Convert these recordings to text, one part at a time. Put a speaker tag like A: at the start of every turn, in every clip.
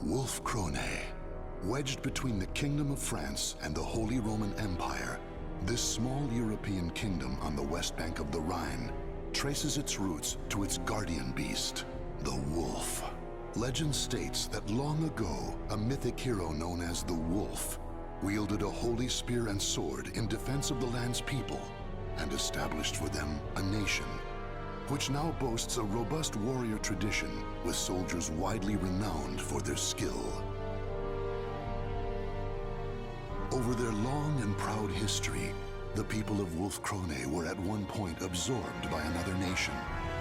A: Wolf Krone. Wedged between the Kingdom of France and the Holy Roman Empire, this small European kingdom on the west bank of the Rhine traces its roots to its guardian beast, the wolf. Legend states that long ago, a mythic hero known as the Wolf wielded a holy spear and sword in defense of the land's people and established for them a nation, which now boasts a robust warrior tradition with soldiers widely renowned for their skill. Over their long and proud history, the people of Wolf Krone were at one point absorbed by another nation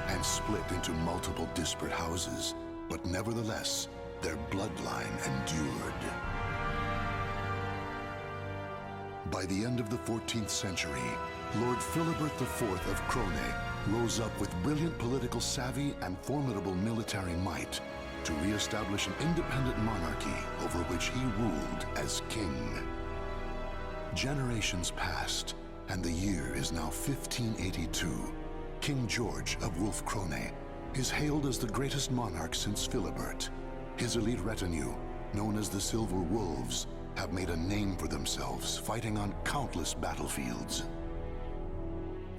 A: and split into multiple disparate houses, but nevertheless, their bloodline endured. By the end of the 14th century, Lord Philibert IV of Krone rose up with brilliant political savvy and formidable military might to re-establish an independent monarchy over which he ruled as king. Generations passed, and the year is now 1582. King George of Wolf Krone is hailed as the greatest monarch since Philibert. His elite retinue, known as the Silver Wolves, have made a name for themselves, fighting on countless battlefields.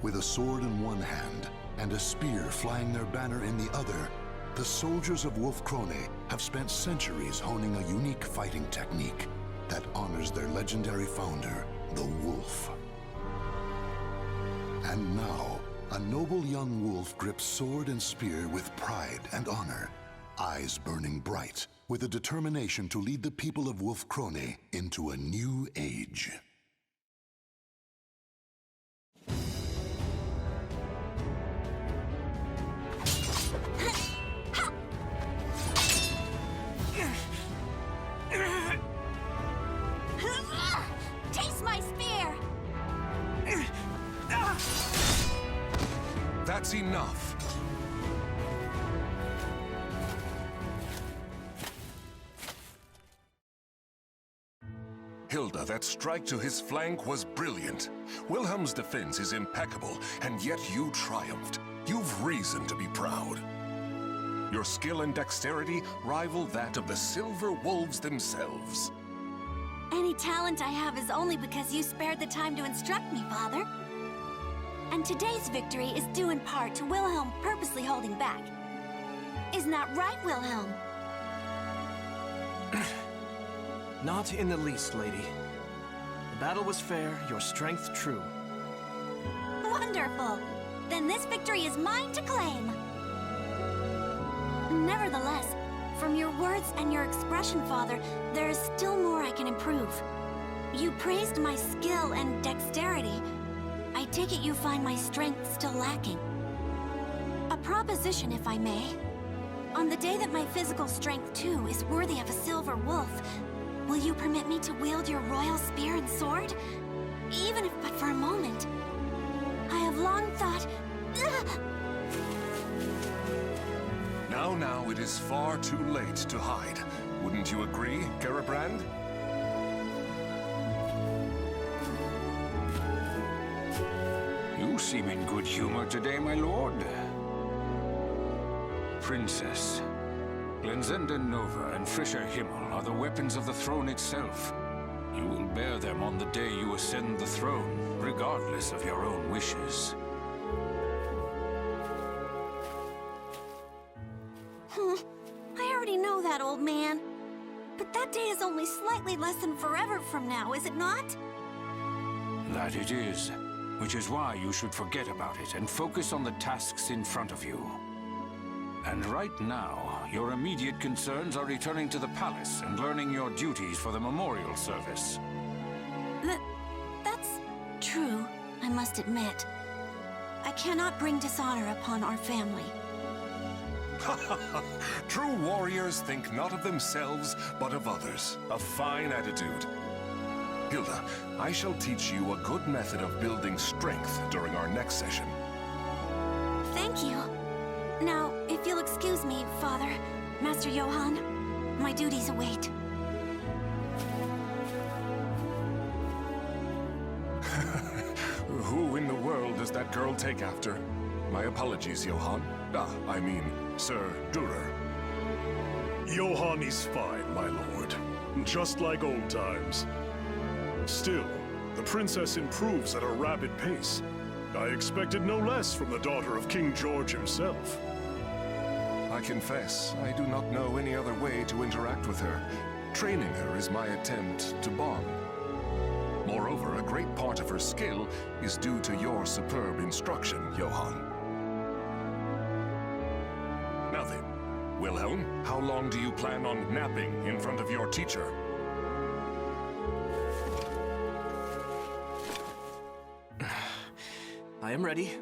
A: With a sword in one hand and a spear flying their banner in the other, the soldiers of Wolf Krone have spent centuries honing a unique fighting technique that honors their legendary founder, the Wolf. And now, a noble young wolf grips sword and spear with pride and honor, eyes burning bright, with a determination to lead the people of Wolf Krone into a new age.
B: Taste my spear!
C: That's enough. Hilda, that strike to his flank was brilliant. Wilhelm's defense is impeccable, and yet you triumphed. You've reason to be proud. Your skill and dexterity rival that of the Silver Wolves themselves.
B: Any talent I have is only because you spared the time to instruct me, Father. And today's victory is due in part to Wilhelm purposely holding back. Isn't that right, Wilhelm?
D: Not in the least, lady. The battle was fair, your strength true.
B: Wonderful! Then this victory is mine to claim! Nevertheless, from your words and your expression, Father, there is still more I can improve. You praised my skill and dexterity. I take it you find my strength still lacking. A proposition, if I may. On the day that my physical strength, too, is worthy of a silver wolf, will you permit me to wield your royal spear and sword? Even if but for a moment. I have long thought...
C: Now, it is far too late to hide. Wouldn't you agree, Garabrand?
E: You seem in good humor today, my lord. Princess, Glenzenden Nova and Frischer Himmel are the weapons of the throne itself. You will bear them on the day you ascend the throne, regardless of your own wishes.
B: I already know that, old man. But that day is only slightly less than forever from now, is it not?
E: That it is, which is why you should forget about it and focus on the tasks in front of you. And right now, your immediate concerns are returning to the palace and learning your duties for the memorial service.
B: That's true, I must admit. I cannot bring dishonor upon our family.
C: True warriors think not of themselves, but of others. A fine attitude. Hilda, I shall teach you a good method of building strength during our next session.
B: Thank you. Now, if you'll excuse me, Father, Master Johann, my duties await.
C: Who in the world does that girl take after? My apologies, Johann. I mean, Sir Durer.
F: Johann is fine, my lord. Just like old times. Still, the princess improves at a rapid pace. I expected no less from the daughter of King George himself.
C: I confess, I do not know any other way to interact with her. Training her is my attempt to bond. Moreover, a great part of her skill is due to your superb instruction, Johann. Now then, Wilhelm, how long do you plan on napping in front of your teacher?
D: I am ready.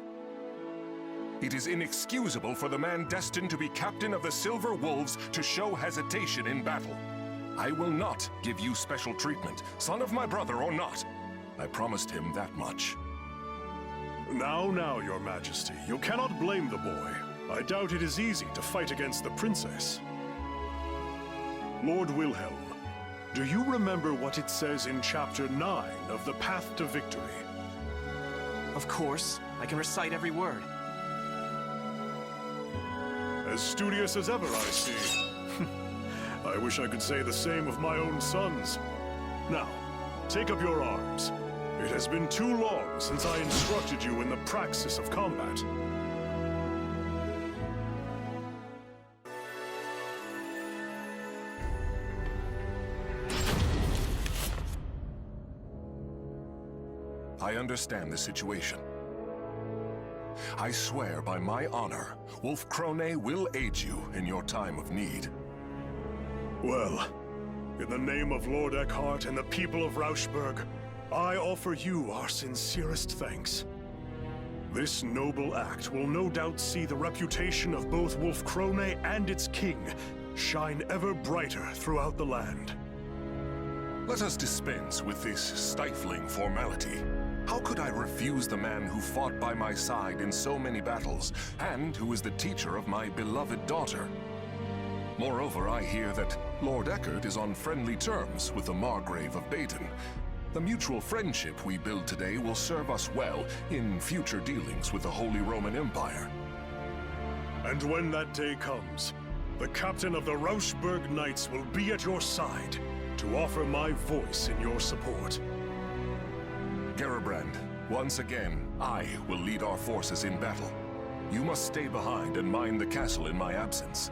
C: It is inexcusable for the man destined to be captain of the Silver Wolves to show hesitation in battle. I will not give you special treatment, son of my brother or not. I promised him that much.
F: Now, your majesty, you cannot blame the boy. I doubt it is easy to fight against the princess. Lord Wilhelm, do you remember what it says in Chapter 9 of The Path to Victory?
D: Of course. I can recite every word.
F: As studious as ever, I see. I wish I could say the same of my own sons. Now, take up your arms. It has been too long since I instructed you in the praxis of combat.
C: I understand the situation. I swear by my honor, Wolf Krone will aid you in your time of need.
F: Well, in the name of Lord Eckhart and the people of Rauschburg, I offer you our sincerest thanks. This noble act will no doubt see the reputation of both Wolf Krone and its king shine ever brighter throughout the land.
C: Let us dispense with this stifling formality. How could I refuse the man who fought by my side in so many battles, and who is the teacher of my beloved daughter? Moreover, I hear that Lord Eckhart is on friendly terms with the Margrave of Baden. The mutual friendship we build today will serve us well in future dealings with the Holy Roman Empire.
F: And when that day comes, the captain of the Rauschburg Knights will be at your side to offer my voice in your support.
C: Garabrand, once again, I will lead our forces in battle. You must stay behind and mind the castle in my absence.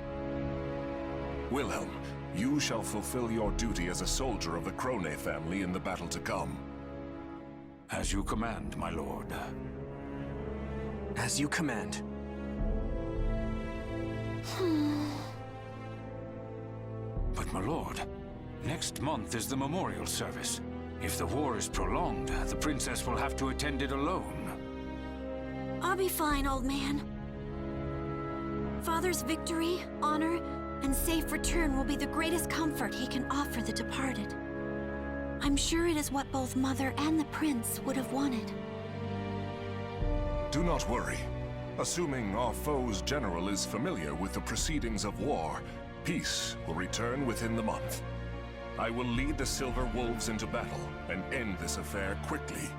C: Wilhelm, you shall fulfill your duty as a soldier of the Krone family in the battle to come.
E: As you command, my lord.
D: As you command.
E: But my lord, next month is the memorial service. If the war is prolonged, the princess will have to attend it alone.
B: I'll be fine, old man. Father's victory, honor, and safe return will be the greatest comfort he can offer the departed. I'm sure it is what both Mother and the Prince would have wanted.
C: Do not worry. Assuming our foe's general is familiar with the proceedings of war, peace will return within the month. I will lead the Silver Wolves into battle and end this affair quickly.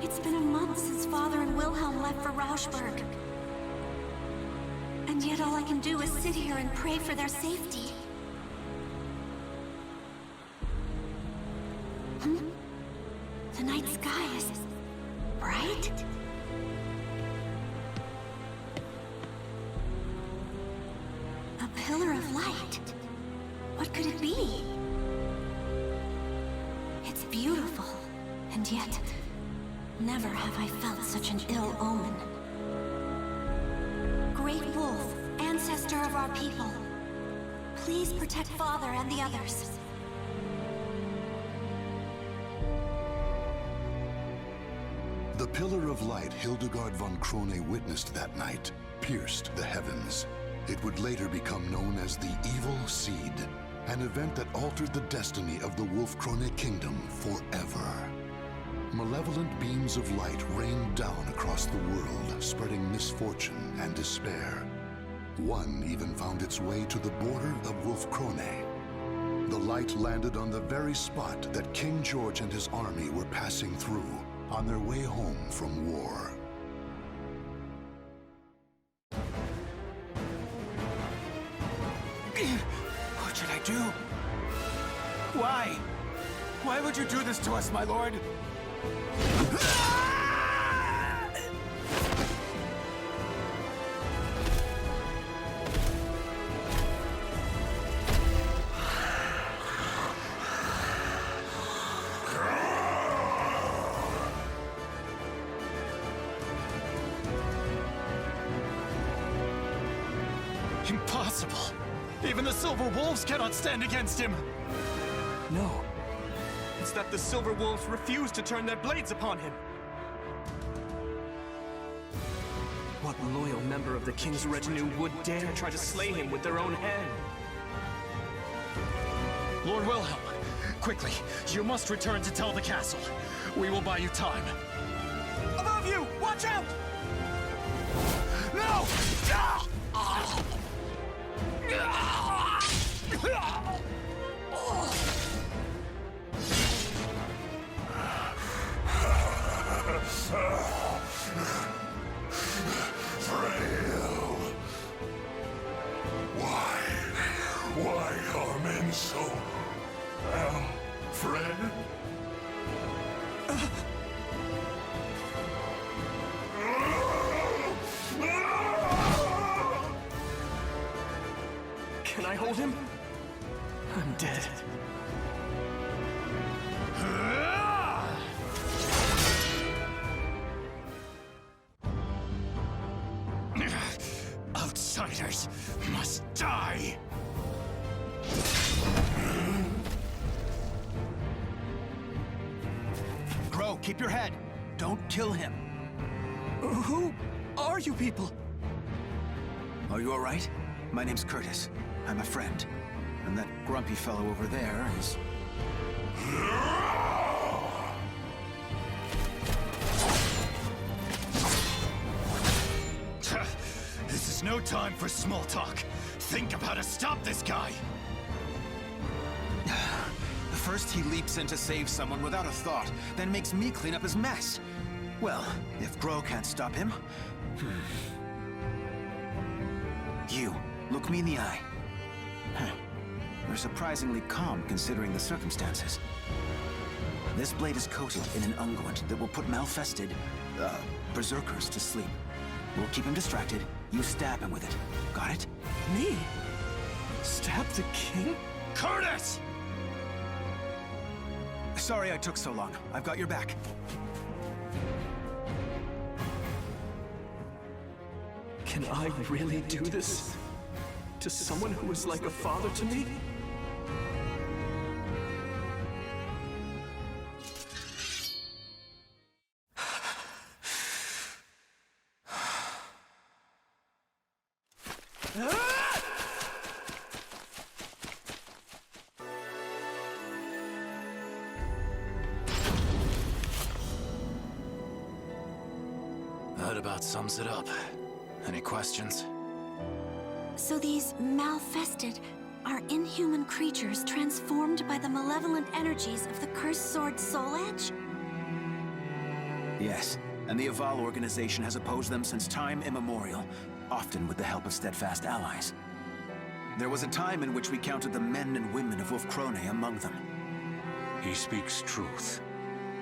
B: It's been a month since Father and Wilhelm left for Rauschburg. And yet all I can do is sit here and pray for their safety. The night sky is bright. A pillar of light. What could it be? It's beautiful, and yet never have I felt such an ill omen. Great Wolf, ancestor of our people, please protect Father and the others.
A: The pillar of light Hildegard von Krone witnessed that night pierced the heavens. It would later become known as the Evil Seed, an event that altered the destiny of the Wolf Krone kingdom forever. Malevolent beams of light rained down across the world, spreading misfortune and despair. One even found its way to the border of Wolf Krone. The light landed on the very spot that King George and his army were passing through on their way home from war.
G: What should I do? Why? Why would you do this to us, my lord?
D: Impossible! Even the Silver Wolves cannot stand against him! No. It's that the Silver Wolves refuse to turn their blades upon him. What loyal member of the King's retinue would dare try to slay him with their own hand? Lord Wilhelm, quickly, you must return to tell the castle. We will buy you time. Above you! Watch out! No!
C: Frail. Why are men so... Fred?
D: Can I hold him? I'm dead.
G: Outsiders must die! Grow, keep your head. Don't kill him.
D: Who are you people?
G: Are you all right? My name's Curtis. I'm a friend. And that grumpy fellow over there is...
D: This is no time for small talk. Think of how to stop this guy.
G: First he leaps in to save someone without a thought, then makes me clean up his mess. Well, if Grow can't stop him... You, look me in the eye. You're surprisingly calm considering the circumstances. This blade is coated in an unguent that will put malfested, berserkers to sleep. We'll keep him distracted, you stab him with it. Got it?
D: Me? Stab the king?
G: Curtis! Sorry I took so long. I've got your back.
D: Can I really do this? To someone who is like a father to me?
G: That about sums it up. Any questions?
B: So these malfested are inhuman creatures transformed by the malevolent energies of the cursed sword Soul Edge?
G: Yes, and the Aval organization has opposed them since time immemorial, often with the help of steadfast allies. There was a time in which we counted the men and women of Wolfkrone among them.
E: He speaks truth.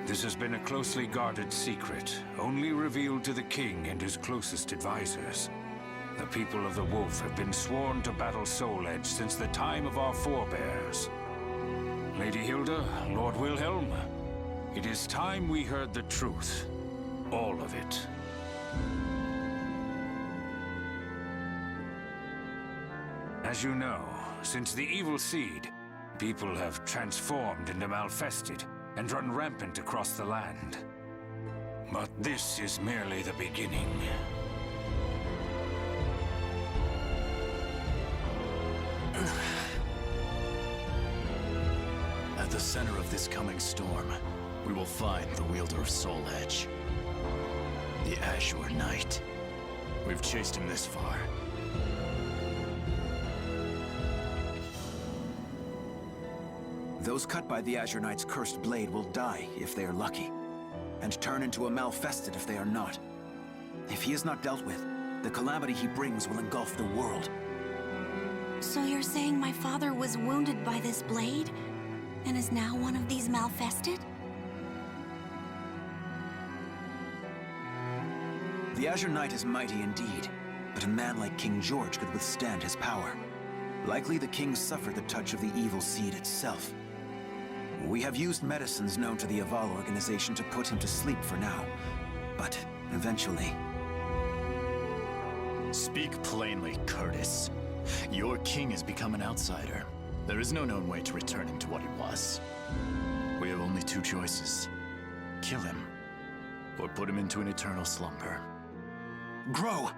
E: This has been a closely guarded secret, only revealed to the king and his closest advisors. The people of the Wolf have been sworn to battle Soul Edge since the time of our forebears. Lady Hilda, Lord Wilhelm, it is time we heard the truth. All of it. As you know, since the evil seed, people have transformed into malfested and run rampant across the land. But this is merely the beginning.
G: At the center of this coming storm, we will find the wielder of Soul Edge. The Azure Knight. We've chased him this far. Those cut by the Azure Knight's cursed blade will die if they are lucky, and turn into a Malfested if they are not. If he is not dealt with, the calamity he brings will engulf the world.
B: So you're saying my father was wounded by this blade, and is now one of these Malfested?
G: The Azure Knight is mighty indeed, but a man like King George could withstand his power. Likely the king suffered the touch of the evil seed itself. We have used medicines known to the Aval organization to put him to sleep for now, but eventually...
D: Speak plainly, Curtis. Your king has become an outsider. There is no known way to return him to what he was. We have only two choices. Kill him, or put him into an eternal slumber.
G: Grow!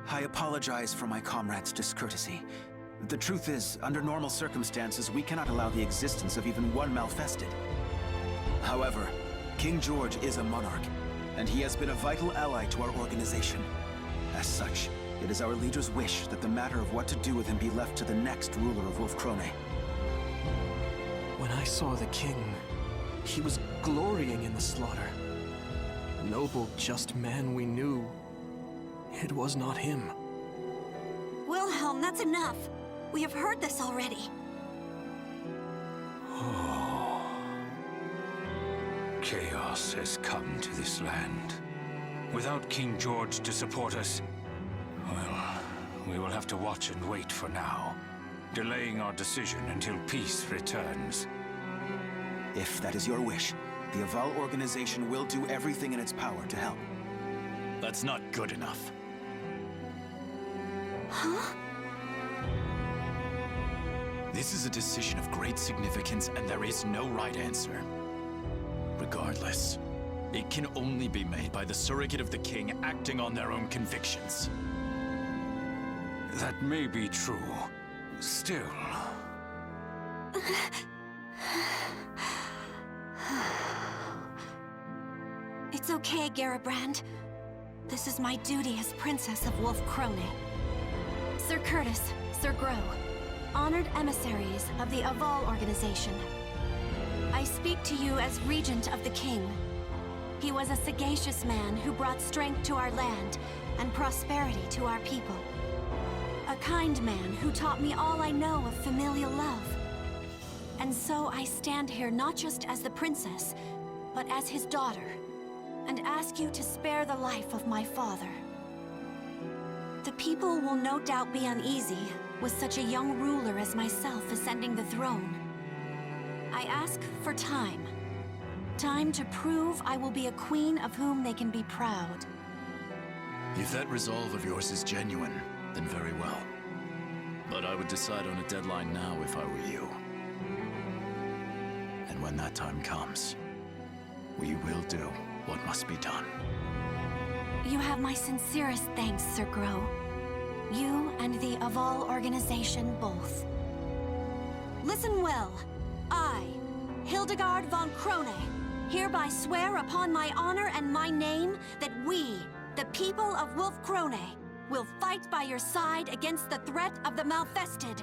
G: I apologize for my comrade's discourtesy. The truth is, under normal circumstances, we cannot allow the existence of even one Malfested. However, King George is a monarch, and he has been a vital ally to our organization. As such, it is our leader's wish that the matter of what to do with him be left to the next ruler of Wolf-Krone.
H: When I saw the king, he was glorying in the slaughter. A noble, just man we knew. It was not him.
B: Wilhelm, that's enough. We have heard this already.
E: Chaos has come to this land. Without King George to support us, well, we will have to watch and wait for now, delaying our decision until peace returns.
G: If that is your wish, the Aval organization will do everything in its power to help.
D: That's not good enough.
B: Huh?
D: This is a decision of great significance, and there is no right answer. Regardless, it can only be made by the surrogate of the king acting on their own convictions.
E: That may be true. Still...
B: It's okay, Garibrand. This is my duty as Princess of Wolf-Krone. Sir Curtis, Sir Grow, honored emissaries of the Aval organization. I speak to you as Regent of the King. He was a sagacious man who brought strength to our land and prosperity to our people. A kind man who taught me all I know of familial love. And so I stand here not just as the princess, but as his daughter, and ask you to spare the life of my father. The people will no doubt be uneasy with such a young ruler as myself ascending the throne. I ask for time. Time to prove I will be a queen of whom they can be proud.
D: If that resolve of yours is genuine, then very well. But I would decide on a deadline now if I were you. And when that time comes, we will do what must be done.
B: You have my sincerest thanks, Sir Grow. You and the Aval organization both. Listen well. I, Hildegard von Krone, hereby swear upon my honor and my name that we, the people of Wolf-Krone, will fight by your side against the threat of the Malfested.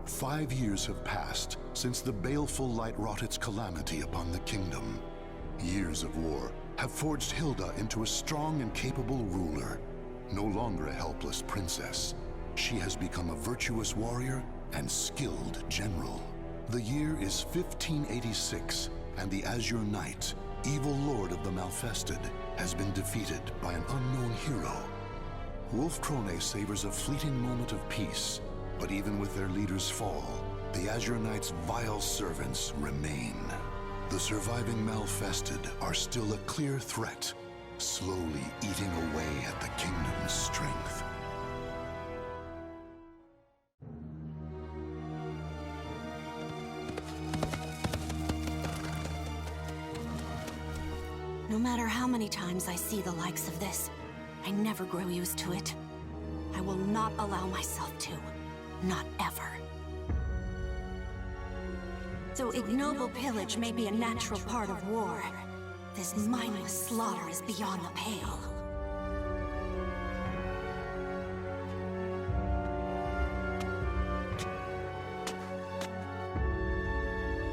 A: "5 years have passed since the baleful light wrought its calamity upon the kingdom. Years of war have forged Hilda into a strong and capable ruler. No longer a helpless princess, she has become a virtuous warrior and skilled general. The year is 1586, and the Azure Knight, evil lord of the Malfested, has been defeated by an unknown hero. Wolf-Krone savors a fleeting moment of peace, but even with their leader's fall, the Azure Knight's vile servants remain. The surviving Malfested are still a clear threat, slowly eating away at the kingdom's strength.
B: No matter how many times I see the likes of this, I never grow used to it. I will not allow myself to. Not ever. Though ignoble pillage may be a natural part of war, this mindless slaughter is beyond the pale.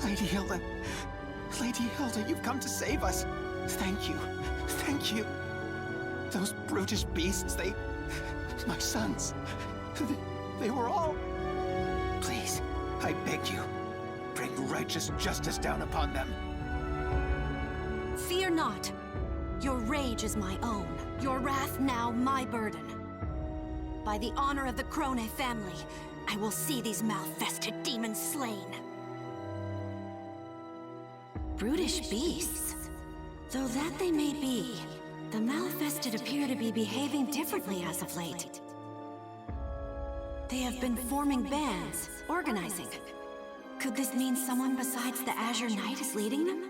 G: Lady Hilda. Lady Hilda, you've come to save us. Thank you. Thank you. Those brutish beasts, my sons. They were all... Please, I beg you, bring righteous justice down upon them.
B: Fear not. Your rage is my own. Your wrath now my burden. By the honor of the Krone family, I will see these malfested demons slain. Brutish beasts? Though that they may be, the malfested appear to be behaving differently as of late. They have been forming bands, organizing. Could this mean someone besides the Azure Knight is leading them?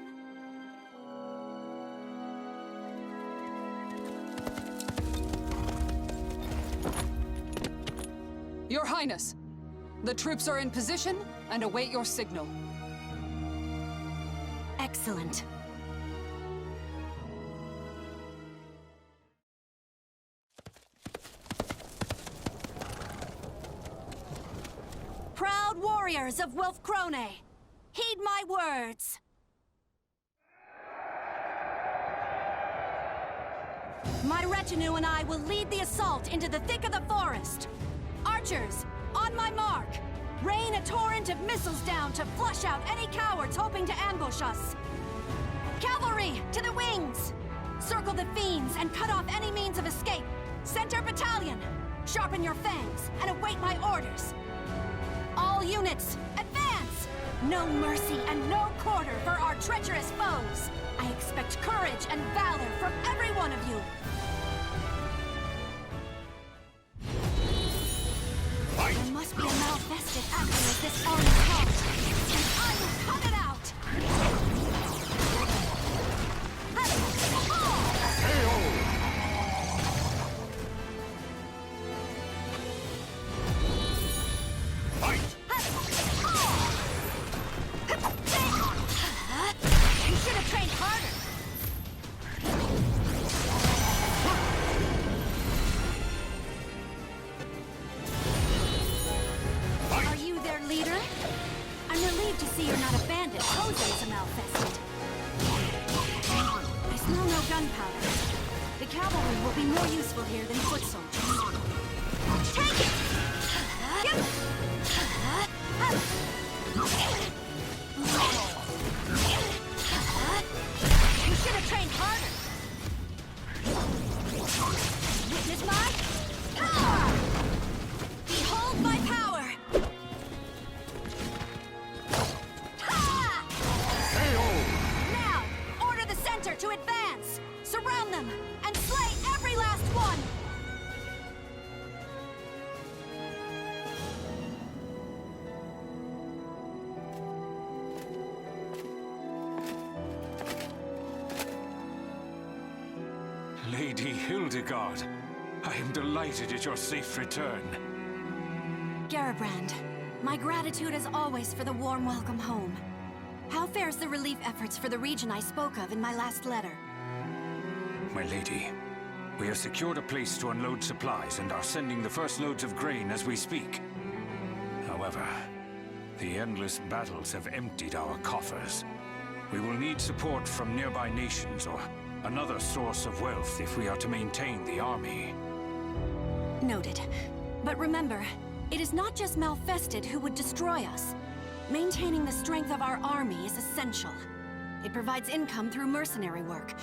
I: Your Highness, the troops are in position and await your signal.
B: Excellent. Proud warriors of Wolf Krone, heed my words. My retinue and I will lead the assault into the thick of the forest. Archers, on my mark! Rain a torrent of missiles down to flush out any cowards hoping to ambush us. Cavalry, to the wings! Circle the fiends and cut off any means of escape. Center battalion, sharpen your fangs and await my orders. All units, advance! No mercy and no quarter for our treacherous foes. I expect courage and valor from every one of you. There must be a malfested acting as this army calls, and I will cut it out! You should have trained harder! Are you their leader? I'm relieved to see you're not a bandit posing as a malfested. I smell no gunpowder. The cavalry will be more useful here than foot soldiers. Take it! You should have trained harder. Witness my power! Behold my power! Now, order the center to advance! Surround them, and slay every last one!
E: Lady Hildegard, I am delighted at your safe return.
B: Garibrand, my gratitude as always for the warm welcome home. How fares the relief efforts for the region I spoke of in my last letter?
E: My lady, we have secured a place to unload supplies and are sending the first loads of grain as we speak. However, the endless battles have emptied our coffers. We will need support from nearby nations or another source of wealth if we are to maintain the army.
B: Noted. But remember, it is not just malfested who would destroy us. Maintaining the strength of our army is essential. It provides income through mercenary work,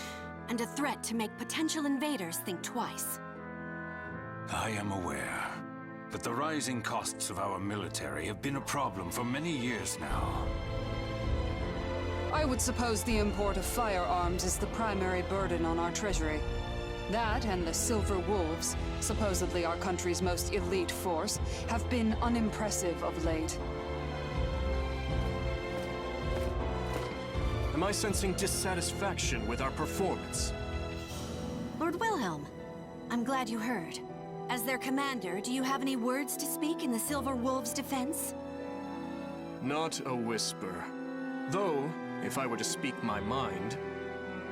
B: and a threat to make potential invaders think twice.
E: I am aware, but the rising costs of our military have been a problem for many years now.
I: I would suppose the import of firearms is the primary burden on our treasury. That and the Silver Wolves, supposedly our country's most elite force, have been unimpressive of late.
H: Am I sensing dissatisfaction with our performance?
B: Lord Wilhelm, I'm glad you heard. As their commander, do you have any words to speak in the Silver Wolves' defense?
H: Not a whisper. Though, if I were to speak my mind,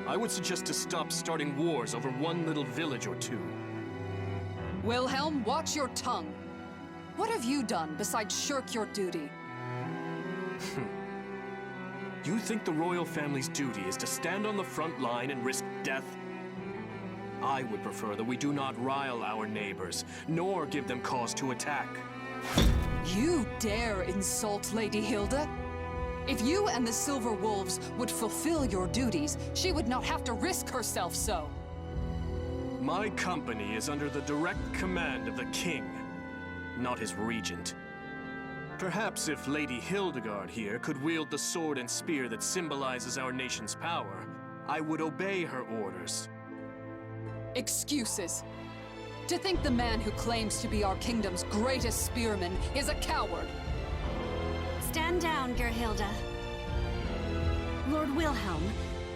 H: I would suggest to stop starting wars over one little village or two.
I: Wilhelm, watch your tongue. What have you done besides shirk your duty?
H: You think the royal family's duty is to stand on the front line and risk death? I would prefer that we do not rile our neighbors, nor give them cause to attack.
I: You dare insult Lady Hilda? If you and the Silver Wolves would fulfill your duties, she would not have to risk herself so.
H: My company is under the direct command of the king, not his regent. Perhaps if Lady Hildegard here could wield the sword and spear that symbolizes our nation's power, I would obey her orders.
I: Excuses. To think the man who claims to be our kingdom's greatest spearman is a coward.
B: Stand down, Gerhilda. Lord Wilhelm,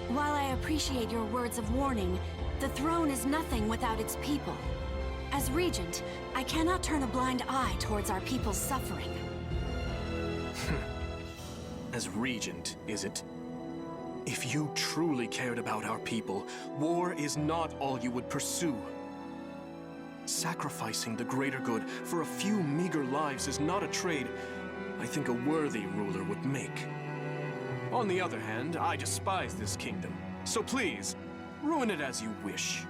B: while I appreciate your words of warning, the throne is nothing without its people. As regent, I cannot turn a blind eye towards our people's suffering.
H: As regent, is it? If you truly cared about our people, war is not all you would pursue. Sacrificing the greater good for a few meager lives is not a trade I think a worthy ruler would make. On the other hand, I despise this kingdom, so please, ruin it as you wish.